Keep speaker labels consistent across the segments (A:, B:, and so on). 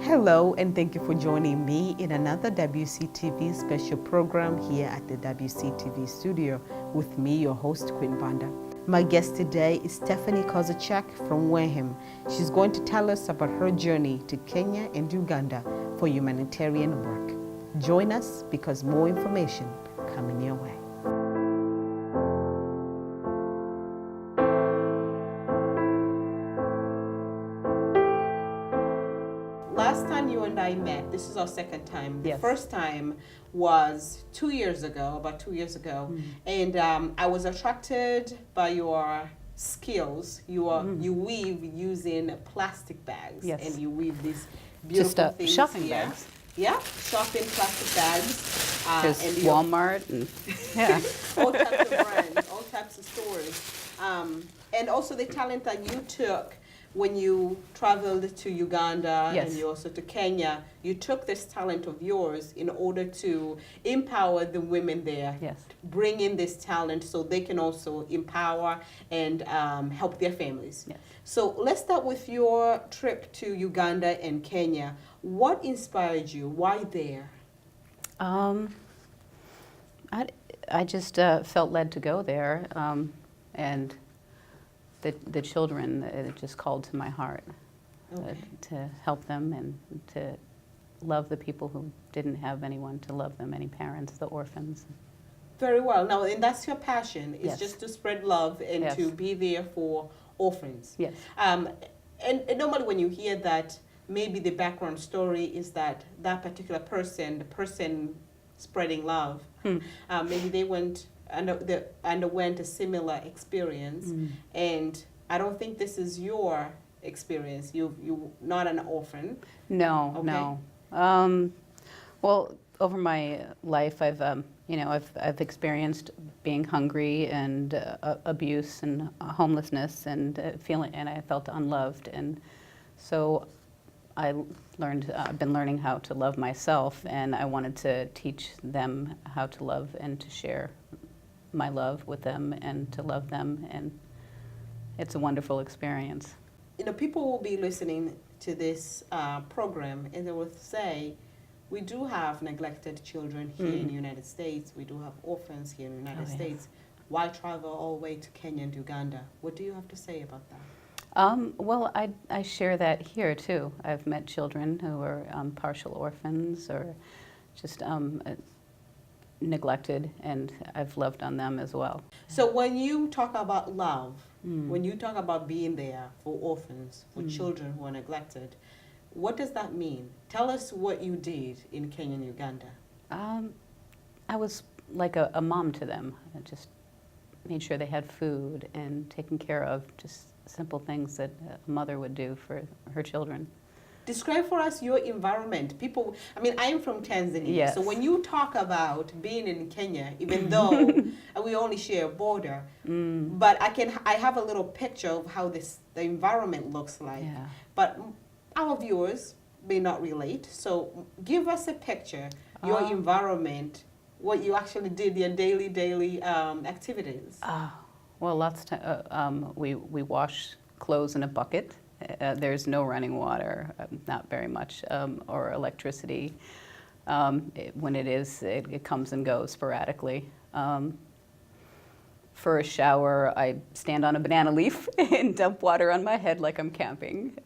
A: Hello, and thank you for joining me in another WCTV special program here at the WCTV studio with me, your host, Queen Vanda. My guest today is Stephanie Kozachuk from Wareham. She's going to tell us about her journey to Kenya and Uganda for humanitarian work. Join us because more information coming your way. Last time you and I met, this is our second time. The
B: Yes.
A: first time was 2 years ago, about 2 years ago. And I was attracted by your skills. You weave using plastic bags.
B: Yes.
A: And you weave these beautiful
B: Just
A: things
B: shopping
A: here.
B: bags.
A: Yeah, shopping plastic bags.
B: There's
A: and
B: Walmart and yeah.
A: all types of brands, all types of stores. And also the talent that you took when you traveled to Uganda
B: Yes.
A: and you also to Kenya, you took this talent of yours in order to empower the women there.
B: Yes.
A: Bring in this talent so they can also empower and help their families.
B: Yes.
A: So let's start with your trip to Uganda and Kenya. What inspired you? Why there?
B: I just felt led to go there, and the children, it just called to my heart
A: Okay.
B: to help them and to love the people who didn't have anyone to love them, any parents, the orphans.
A: Very well. Now, and that's your passion, is
B: Yes.
A: just to spread love and
B: Yes.
A: to be there for orphans.
B: Yes.
A: And normally when you hear that, maybe the background story is that that particular person, the person spreading love, maybe they underwent a similar experience. And I don't think this is your experience. You're not an orphan.
B: No,
A: Okay.
B: no. Well, over my life, I've experienced being hungry and abuse and homelessness and I felt unloved, and so I've been learning how to love myself, and I wanted to teach them how to love and to share my love with them and to love them, and it's a wonderful experience.
A: You know, people will be listening to this program and they will say, we do have neglected children here in the United States. We do have orphans here in the United
B: yes.
A: States. Why travel all the way to Kenya and Uganda? What do you have to say about that?
B: Well, I share that here too. I've met children who are partial orphans or just neglected, and I've loved on them as well.
A: So when you talk about love, when you talk about being there for orphans, for children who are neglected, what does that mean? Tell us what you did in Kenya and Uganda.
B: I was like a mom to them. I just made sure they had food and taken care of, just simple things that a mother would do for her children.
A: Describe for us your environment. People, I mean, I am from Tanzania.
B: Yes.
A: So when you talk about being in Kenya, even though we only share a border, but I have a little picture of how the environment looks like.
B: Yeah.
A: But our viewers may not relate. So give us a picture, your environment, what you actually did, your daily activities.
B: Well, lots of we wash clothes in a bucket. There's no running water, not very much, or electricity. When it is, it comes and goes sporadically. For a shower, I stand on a banana leaf and dump water on my head like I'm camping.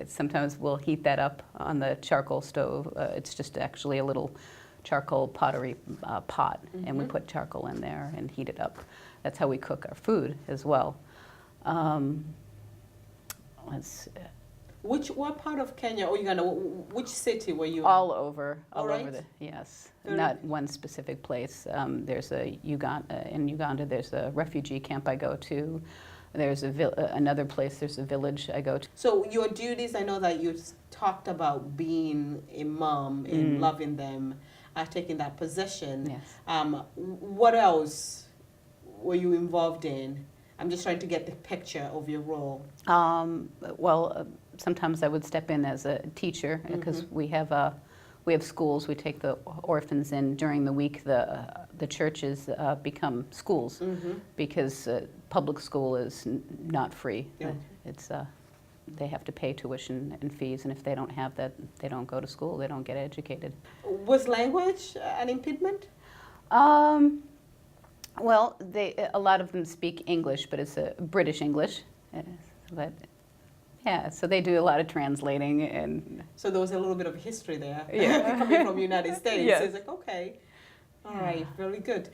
B: Sometimes we'll heat that up on the charcoal stove. It's just actually a little charcoal pottery pot, and we put charcoal in there and heat it up. That's how we cook our food as well.
A: What part of Kenya or Uganda? Which city were you?
B: All over
A: right.
B: Yes,
A: Very
B: not one specific place. There's in Uganda. There's a refugee camp I go to. There's another place. There's a village I go to.
A: So your duties, I know that you talked about being a mom and loving them, taking that position.
B: Yes.
A: What else were you involved in? I'm just trying to get the picture of your role.
B: Sometimes I would step in as a teacher because we have schools. We take the orphans in during the week. The churches become schools because public school is not free.
A: Yeah.
B: It's they have to pay tuition and fees, and if they don't have that, they don't go to school, they don't get educated.
A: Was language an impediment?
B: Well, a lot of them speak English, but it's a British English. But yeah, so they do a lot of translating, and
A: so there was a little bit of history there.
B: Yeah.
A: Coming from the United States.
B: Yes.
A: So it's like, okay. All right, very good.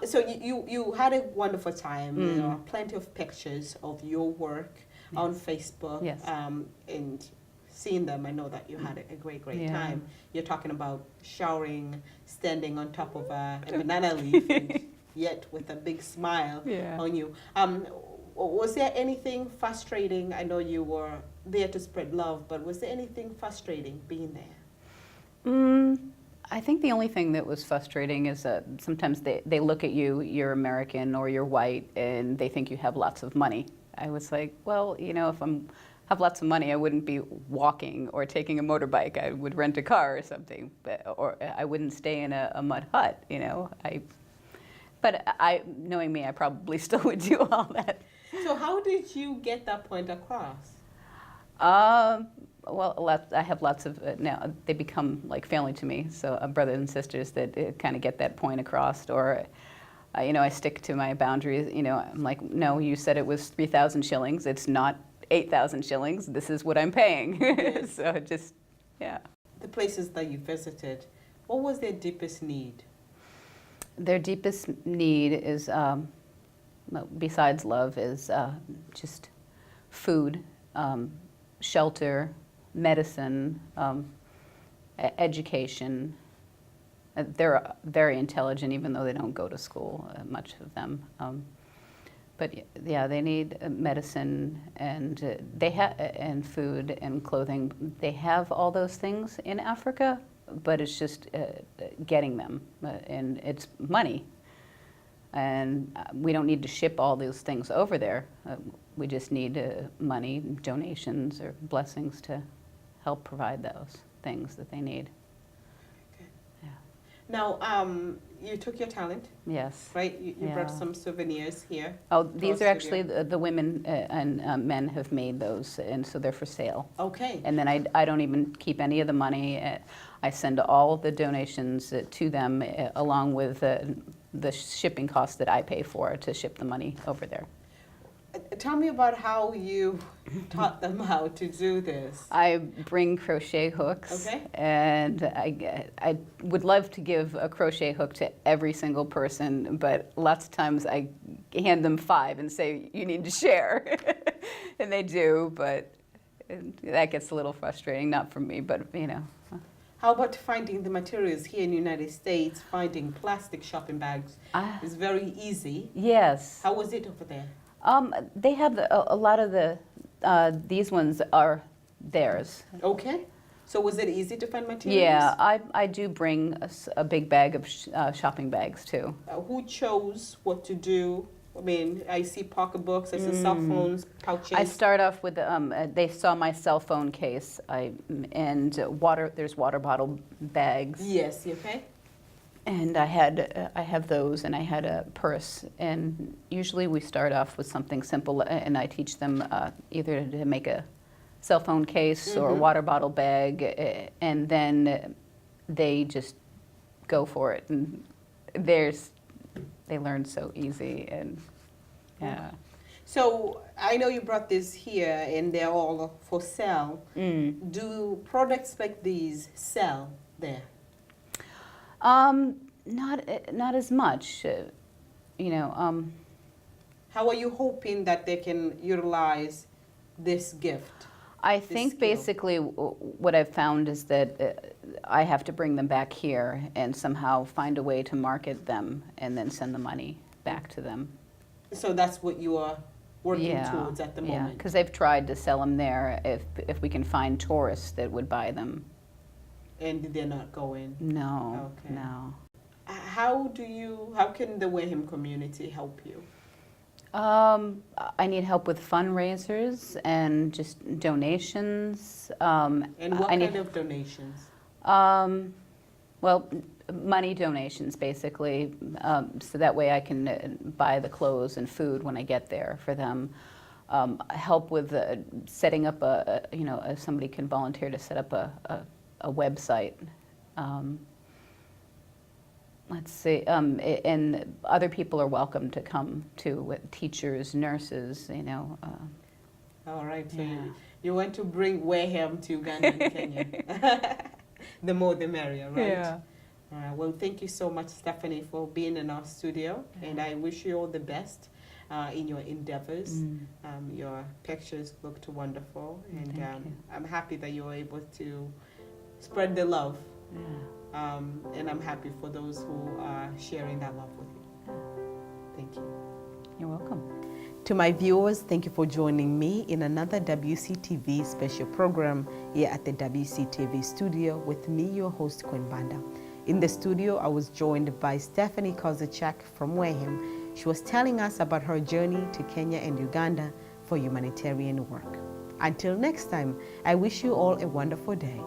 A: So you had a wonderful time. There are plenty of pictures of your work on Facebook.
B: Yes.
A: And seeing them, I know that you had a great
B: Yeah.
A: time. You're talking about showering, standing on top of a banana leaf, and yet with a big smile
B: Yeah.
A: on you. Was there anything frustrating? I know you were there to spread love, but was there anything frustrating being there?
B: I think the only thing that was frustrating is that sometimes they look at you, you're American or you're white, and they think you have lots of money. I was like, well, you know, if I have lots of money, I wouldn't be walking or taking a motorbike. I would rent a car or something, or I wouldn't stay in a mud hut, you know. But knowing me, I probably still would do all that.
A: So how did you get that point across?
B: Well, I have lots of, now they become like family to me, so brothers and sisters that kind of get that point across, or, you know, I stick to my boundaries, you know, I'm like, no, you said it was 3,000 shillings, it's not 8,000 shillings, this is what I'm paying.
A: Yes.
B: So just, yeah.
A: The places that you visited, what was their deepest need?
B: Their deepest need is, besides love, is just food, shelter, medicine, education. They're very intelligent, even though they don't go to school, much of them. But yeah, they need medicine, and and food and clothing. They have all those things in Africa, but it's just getting them, and it's money. And we don't need to ship all those things over there. We just need money, donations, or blessings to help provide those things that they need.
A: Okay.
B: Yeah.
A: Now, you took your talent,
B: Yes.
A: right? You brought
B: Yeah.
A: some souvenirs here.
B: Oh, these
A: our
B: are actually
A: studio.
B: the women and men have made those, and so they're for sale.
A: Okay.
B: And then I don't even keep any of the money. I send all the donations to them, along with the shipping costs that I pay for to ship the money over there.
A: Tell me about how you taught them how to do this.
B: I bring crochet hooks,
A: Okay.
B: and I would love to give a crochet hook to every single person, but lots of times I hand them 5 and say, you need to share. And they do, but that gets a little frustrating, not for me, but you know.
A: How about finding the materials here in the United States? Finding plastic shopping bags is very easy.
B: Yes.
A: How was it over there?
B: They have a lot of these ones are theirs.
A: Okay. So was it easy to find materials?
B: Yeah, I do bring a big bag of shopping bags too.
A: Who chose what to do? I mean, I see pocketbooks, I see cell phones, pouches.
B: I start off with they saw my cell phone case, and there's water bottle bags.
A: Yes, okay.
B: And I have those, and I had a purse. And usually we start off with something simple, and I teach them either to make a cell phone case or a water bottle bag, and then they just go for it. And they learn so easy, and yeah.
A: So I know you brought this here, and they're all for sale. Do products like these sell there?
B: Not as much, you know.
A: How are you hoping that they can utilize this gift?
B: I think
A: skill?
B: basically what I've found is that I have to bring them back here and somehow find a way to market them and then send the money back to them.
A: So that's what you are working towards at the
B: Yeah,
A: moment?
B: because they've tried to sell them there if we can find tourists that would buy them.
A: And they're not going?
B: No,
A: Okay.
B: no.
A: How can the Wareham community help you?
B: I need help with fundraisers and just donations.
A: And what
B: I
A: kind of donations?
B: Well, money donations, basically, so that way I can buy the clothes and food when I get there for them. help with setting up if somebody can volunteer to set up a website. Let's see, and other people are welcome to come too, with teachers, nurses,
A: All right, so
B: Yeah.
A: you want to bring Wareham to Uganda and Kenya. The more the merrier, right?
B: Yeah.
A: All right, well, thank you so much, Stephanie, for being in our studio, and I wish you all the best in your endeavors. Your pictures looked wonderful, and
B: Thank you.
A: I'm happy that you were able to spread the love,
B: Yeah.
A: and I'm happy for those who are sharing that love with you. Thank you.
B: You're welcome.
A: To my viewers, thank you for joining me in another WCTV special program here at the WCTV studio with me, your host, Queen Banda. In the studio, I was joined by Stephanie Kozachuk from Wareham. She was telling us about her journey to Kenya and Uganda for humanitarian work. Until next time, I wish you all a wonderful day.